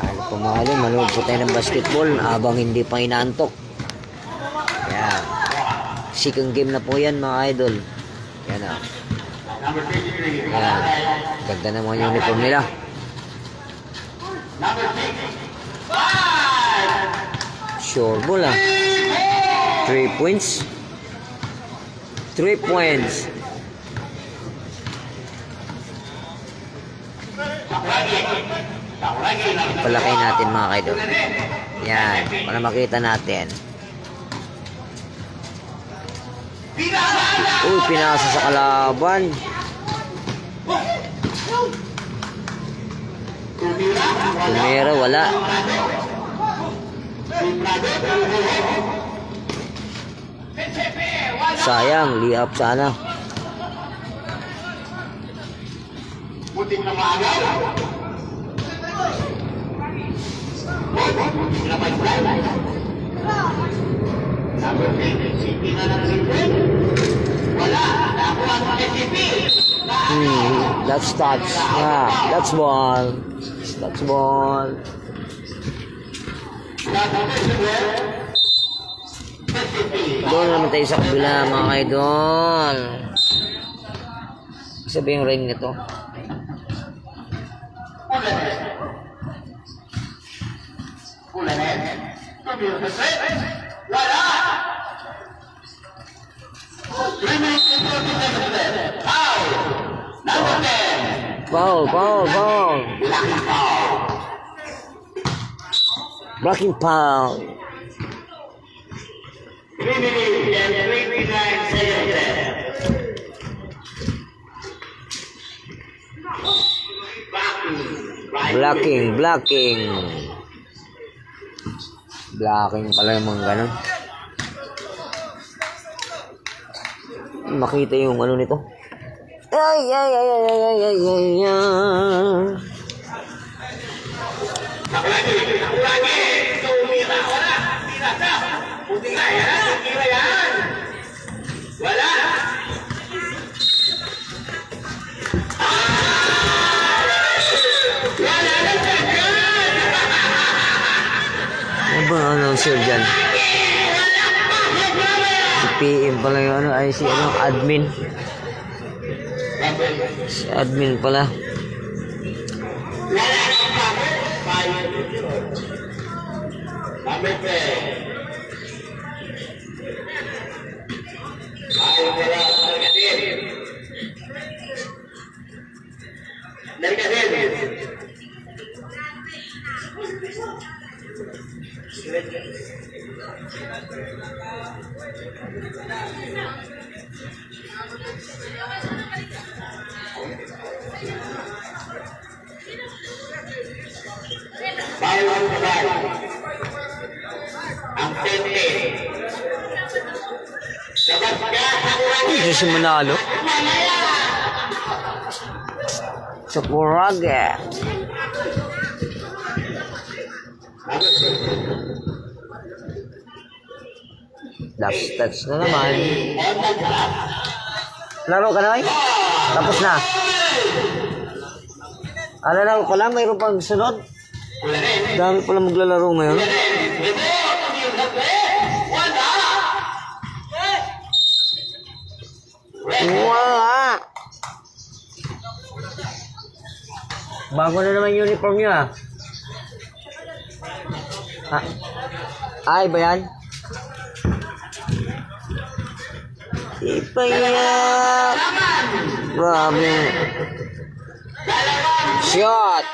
Ano po mga idol, manood po tayo ng basketball habang hindi pa inaantok. Yan. Second game na po yan mga idol. Yan o. Yan. Ganda ng mga uniform nila. Sure ball ah. 3 points. 3 points. Palakay natin mga kaidol. Yan. Para makita natin. Uy, pinasa sa kalaban. Tumira, wala. Sayang, liap sana. Puting na maagaw. Number 10, CP na ng CP. Wala, nakuha ang SCP. That's touch. Yeah, that's ball. That's ball. Doon naman tayo sa kabila mga idol. Sabi yung ring nito. Ulanen. Wala. 3 minutes and 47 seconds. Foul. Number 10. Foul, foul, foul. Blocking foul. 3 minutes and 29 seconds. Blocking, blocking. Blocking pala yung mga ganun. Makita yung ano nito. Ay, ay, ay, ay, ay, ay, ay, ay, ay. Lagi. Tumira. Wala. Tira ka. Puti na yan. Tira yan. Wala. Ano ba ang announcer dyan? Si PM pala yung ano, ay si ano, admin. Si admin pala. Number 10. Ay, wala. Nargatin. Nargatin. Bawal kabal. Ang tente. Dapat ka ang Ito si Manalo. Sa Curaga. Last touch na naman. Laro ka na ay? Tapos na. Ano na ko lang, mayroon pang sunod. Dami pala maglalaro ngayon. Wala. Bago na naman yung uniform nyo ah. Ha? Ay ba yan? Ipayak. Grabe. Shot.